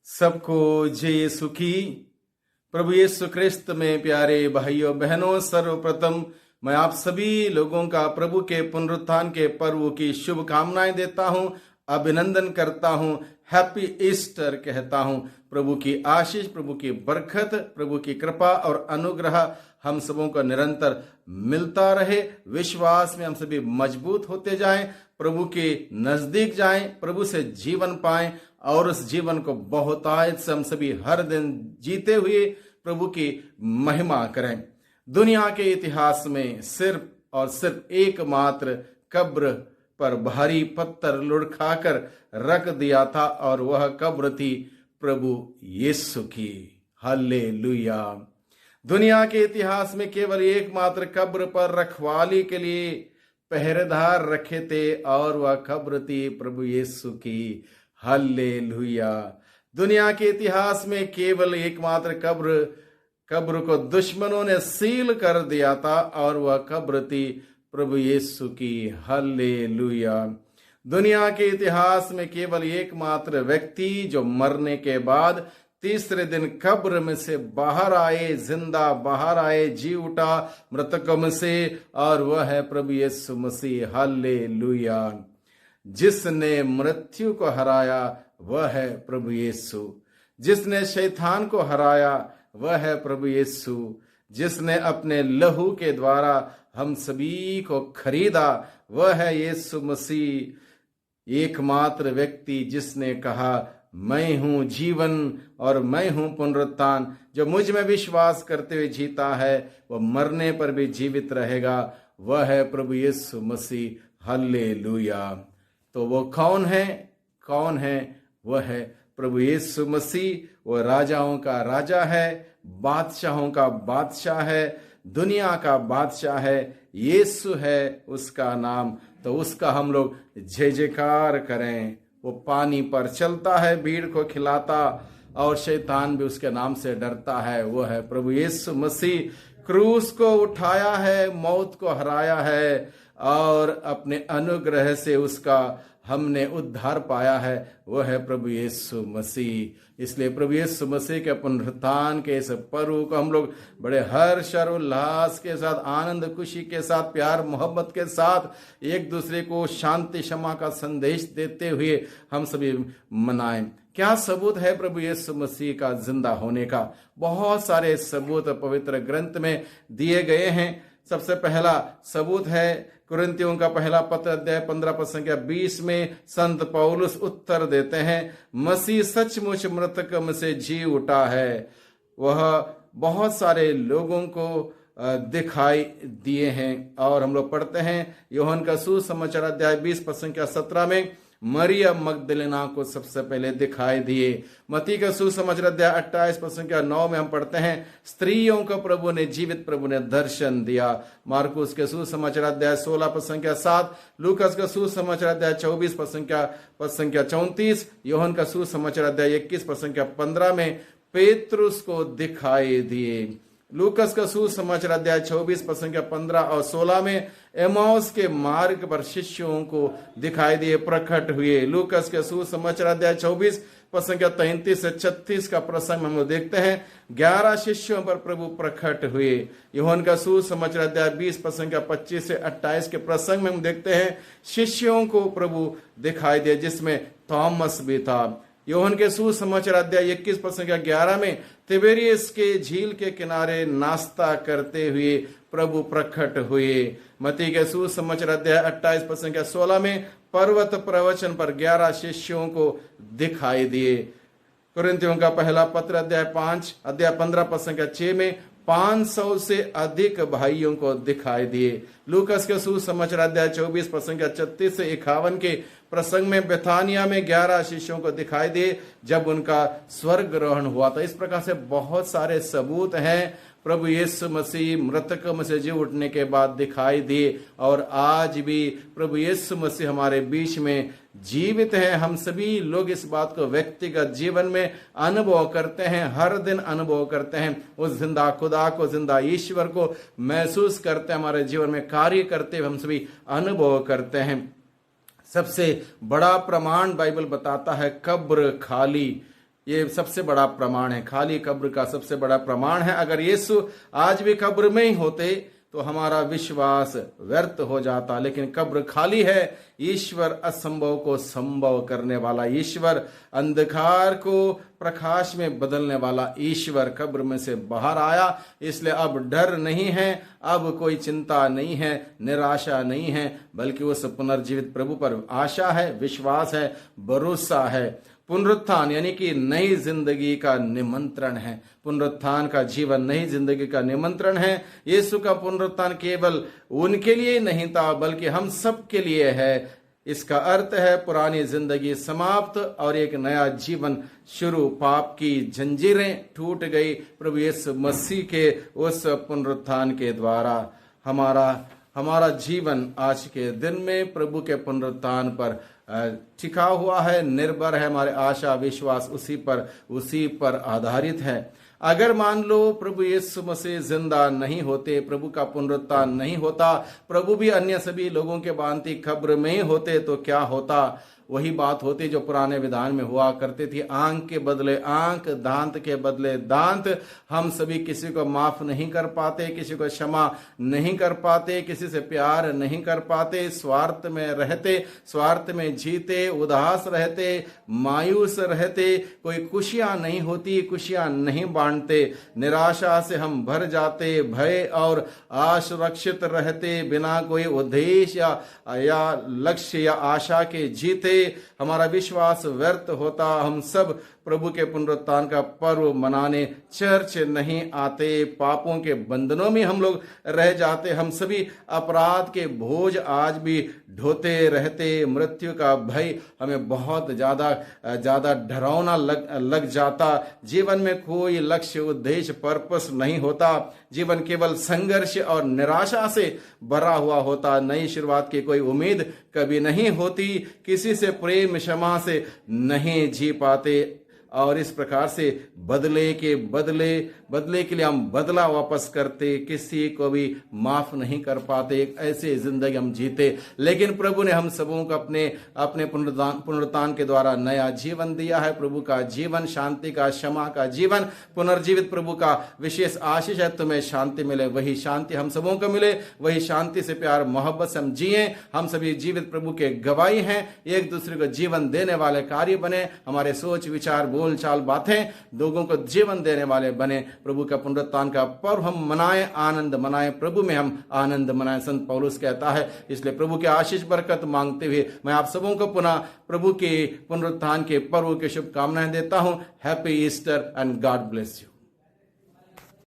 सबको जय यीशु की। प्रभु यीशु क्रिस्त में प्यारे भाइयों बहनों, सर्वप्रथम मैं आप सभी लोगों का प्रभु के पुनरुत्थान के पर्व की शुभकामनाएं देता हूं, अभिनंदन करता हूं, हैप्पी ईस्टर कहता हूं। प्रभु की आशीष, प्रभु की बरकत, प्रभु की कृपा और अनुग्रह हम सबों को निरंतर मिलता रहे। विश्वास में हम सभी मजबूत होते जाएं, प्रभु के नजदीक जाएं, प्रभु से जीवन पाएं और उस जीवन को बहुतायत से हम सभी हर दिन जीते हुए प्रभु की महिमा करें। दुनिया के इतिहास में सिर्फ और सिर्फ एकमात्र कब्र पर भारी पत्थर लुढ़काकर रख दिया था और वह कब्र थी प्रभु यीशु की। हालेलुया। दुनिया के इतिहास में केवल एकमात्र कब्र पर रखवाली के लिए पहरेदार रखे थे और वह कब्र थी प्रभु यीशु की। हालेलुया। दुनिया के इतिहास में केवल एकमात्र कब्र को दुश्मनों ने सील कर दिया था और वह कब्र थी प्रभु यीशु की। हालेलुया। दुनिया के इतिहास में केवल एकमात्र व्यक्ति जो मरने के बाद तीसरे दिन कब्र में से बाहर आए, जिंदा बाहर आए, जी उठा मृतकों में से, और वह है प्रभु यीशु मसीह। हालेलुया। जिसने मृत्यु को हराया वह है प्रभु यीशु। जिसने शैतान को हराया वह है प्रभु यीशु। जिसने अपने लहू के द्वारा हम सभी को खरीदा वह है यीशु मसीह। एकमात्र व्यक्ति जिसने कहा मैं हूं जीवन और मैं हूं पुनरुत्थान, जो मुझ में विश्वास करते हुए जीता है वह मरने पर भी जीवित रहेगा, वह है प्रभु यीशु मसीह। हालेलुया। तो वो कौन है? कौन है? वह है प्रभु यीशु मसीह। वो राजाओं का राजा है, बादशाहों का बादशाह है, दुनिया का बादशाह है। यीशु है उसका नाम, तो उसका हम लोग जय जयकार करें। वो पानी पर चलता है, भीड़ को खिलाता और शैतान भी उसके नाम से डरता है। वो है प्रभु यीशु मसीह। क्रूस को उठाया है, मौत को हराया है और अपने अनुग्रह से उसका हमने उद्धार पाया है। वह है प्रभु यीशु मसीह। इसलिए प्रभु यीशु मसीह के पुनरुत्थान के इस पर्व को हम लोग बड़े हर्ष और उल्लास के साथ, आनंद खुशी के साथ, प्यार मोहब्बत के साथ एक दूसरे को शांति क्षमा का संदेश देते हुए हम सभी मनाएं। क्या सबूत है प्रभु यीशु मसीह का जिंदा होने का? बहुत सारे सबूत पवित्र ग्रंथ में दिए गए हैं। सबसे पहला सबूत है कुरिन्थियों का पहला पत्र अध्याय 15 पद संख्या 20 में संत पौलुस उत्तर देते हैं, मसीह सचमुच मृतकों में से जी उठा है। वह बहुत सारे लोगों को दिखाई दिए हैं और हम लोग पढ़ते हैं यूहन्ना का सुसमाचार अध्याय 20 पद संख्या 17 में मरियम मगदलेना को सबसे पहले दिखाई दिए। मत्ती का सुसमाचार अध्याय 28 पद संख्या 9 में हम पढ़ते हैं स्त्रियों को प्रभु ने, जीवित प्रभु ने दर्शन दिया। मार्कुस के सुसमाचार अध्याय 16 पद संख्या 7, लूकास का सुसमाचार अध्याय 24 पद संख्या 34, यूहन्ना का सुसमाचार अध्याय 21 पद संख्या 15 में पेतरुस को दिखाई दिए। लूकास का सुसमाचार अध्याय 24 पद संख्या 15 और 16 में एमाउस के मार्ग पर शिष्यों को दिखाई दिए, प्रकट हुए। लूकास के सुसमाचार अध्याय 24 पद संख्या 33 से 36 का प्रसंग हम लोग देखते हैं 11 शिष्यों पर प्रभु प्रकट हुए। यूहन्ना का सुसमाचार अध्याय 20 पद संख्या 25 से 28 के प्रसंग में हम देखते हैं शिष्यों को प्रभु दिखाई दिए, जिसमें थॉमस भी था। यूहन्ना के सुसमाचार अध्याय 21 पद संख्या 11 में तिबेरियस के झील के किनारे नाश्ता करते हुए प्रभु प्रकट हुए। मत्ती के सुसमाचार अध्याय 28 पद संख्या 16 में पर्वत प्रवचन पर 11 शिष्यों को दिखाई दिए। कुरिन्थियों का पहला पत्र अध्याय 5 अध्याय 15 पद संख्या 6 में 500 से अधिक भाइयों को दिखाई दिए। लूकास के सुसमाचार अध्याय 24 पद संख्या 36 से 51 के प्रसंग में बेथानिया में 11 शिष्यों को दिखाई दिए जब उनका स्वर्ग ग्रहण हुआ था। इस प्रकार से बहुत सारे सबूत हैं प्रभु यीशु मसीह मृतकों में से जी उठने के बाद दिखाई दिए और आज भी प्रभु यीशु मसीह हमारे बीच में जीवित हैं। हम सभी लोग इस बात को व्यक्तिगत जीवन में अनुभव करते हैं, हर दिन अनुभव करते हैं। उस जिंदा खुदा को, जिंदा ईश्वर को महसूस करते हैं, हमारे जीवन में कार्य करते हुए हम सभी अनुभव करते हैं। सबसे बड़ा प्रमाण बाइबल बताता है कब्र खाली। ये सबसे बड़ा प्रमाण है, खाली कब्र का सबसे बड़ा प्रमाण है। अगर यीशु आज भी कब्र में ही होते तो हमारा विश्वास व्यर्थ हो जाता, लेकिन कब्र खाली है। ईश्वर असंभव को संभव करने वाला ईश्वर, अंधकार को प्रकाश में बदलने वाला ईश्वर कब्र में से बाहर आया। इसलिए अब डर नहीं है, अब कोई चिंता नहीं है, निराशा नहीं है, बल्कि उस पुनर्जीवित प्रभु पर आशा है, विश्वास है, भरोसा है। पुनरुत्थान यानी कि नई जिंदगी का निमंत्रण है। पुनरुत्थान का जीवन नई जिंदगी का निमंत्रण है। यीशु का पुनरुत्थान केवल उनके लिए नहीं था, बल्कि हम सब के लिए है। इसका अर्थ है पुरानी जिंदगी समाप्त और एक नया जीवन शुरू। पाप की जंजीरें टूट गई प्रभु यीशु मसीह के उस पुनरुत्थान के द्वारा। हमारा जीवन आज के दिन में प्रभु के पुनरुत्थान पर टिका हुआ है, निर्भर है। हमारे आशा विश्वास उसी पर आधारित है। अगर मान लो प्रभु यीशु मसीह जिंदा नहीं होते, प्रभु का पुनरुत्थान नहीं होता, प्रभु भी अन्य सभी लोगों के भांति कब्र में ही होते, तो क्या होता? वही बात होती जो पुराने विधान में हुआ करती थी, आंख के बदले आंख, दांत के बदले दांत। हम सभी किसी को माफ नहीं कर पाते, किसी को क्षमा नहीं कर पाते, किसी से प्यार नहीं कर पाते, स्वार्थ में रहते, स्वार्थ में जीते, उदास रहते, मायूस रहते, कोई खुशियां नहीं होती, खुशियां नहीं बांटते, निराशा से हम भर जाते, भय और असुरक्षित रहते, बिना कोई उद्देश्य या लक्ष्य या आशा के जीते, हमारा विश्वास व्यर्थ होता। हम सब प्रभु के पुनरुत्थान का पर्व मनाने चर्च नहीं आते, पापों के बंधनों में हम लोग रह जाते, हम सभी अपराध के बोझ आज भी ढोते रहते। मृत्यु का भय हमें बहुत ज्यादा डरावना लग जाता। जीवन में कोई लक्ष्य, उद्देश्य, पर्पस नहीं होता। जीवन केवल संघर्ष और निराशा से भरा हुआ होता। नई शुरुआत की कोई उम्मीद कभी नहीं होती, किसी से प्रेम क्षमा से नहीं जी पाते, और इस प्रकार से बदले के लिए हम बदला वापस करते, किसी को भी माफ नहीं कर पाते, ऐसे जिंदगी हम जीते। लेकिन प्रभु ने हम सबों को अपने पुनरुत्थान के द्वारा नया जीवन दिया है। प्रभु का जीवन, शांति का, क्षमा का जीवन, पुनर्जीवित प्रभु का विशेष आशीष है। तुम्हें शांति मिले, वही शांति हम सबों को मिले, वही शांति से प्यार मोहब्बत से हम जिए। हम सभी जीवित प्रभु के गवाही हैं, एक दूसरे को जीवन देने वाले कार्य बने। हमारे सोच विचार बोल चाल बातें लोगों को जीवन देने वाले बने। प्रभु का पुनरुत्थान का पर्व हम मनाएं, आनंद मनाएं, प्रभु में हम आनंद मनाएं, संत पौलुस कहता है। इसलिए प्रभु के आशीष बरकत मांगते हुए मैं आप सबों को पुनः प्रभु के पुनरुत्थान के पर्व की शुभकामनाएं देता हूं। Happy Easter and God bless you.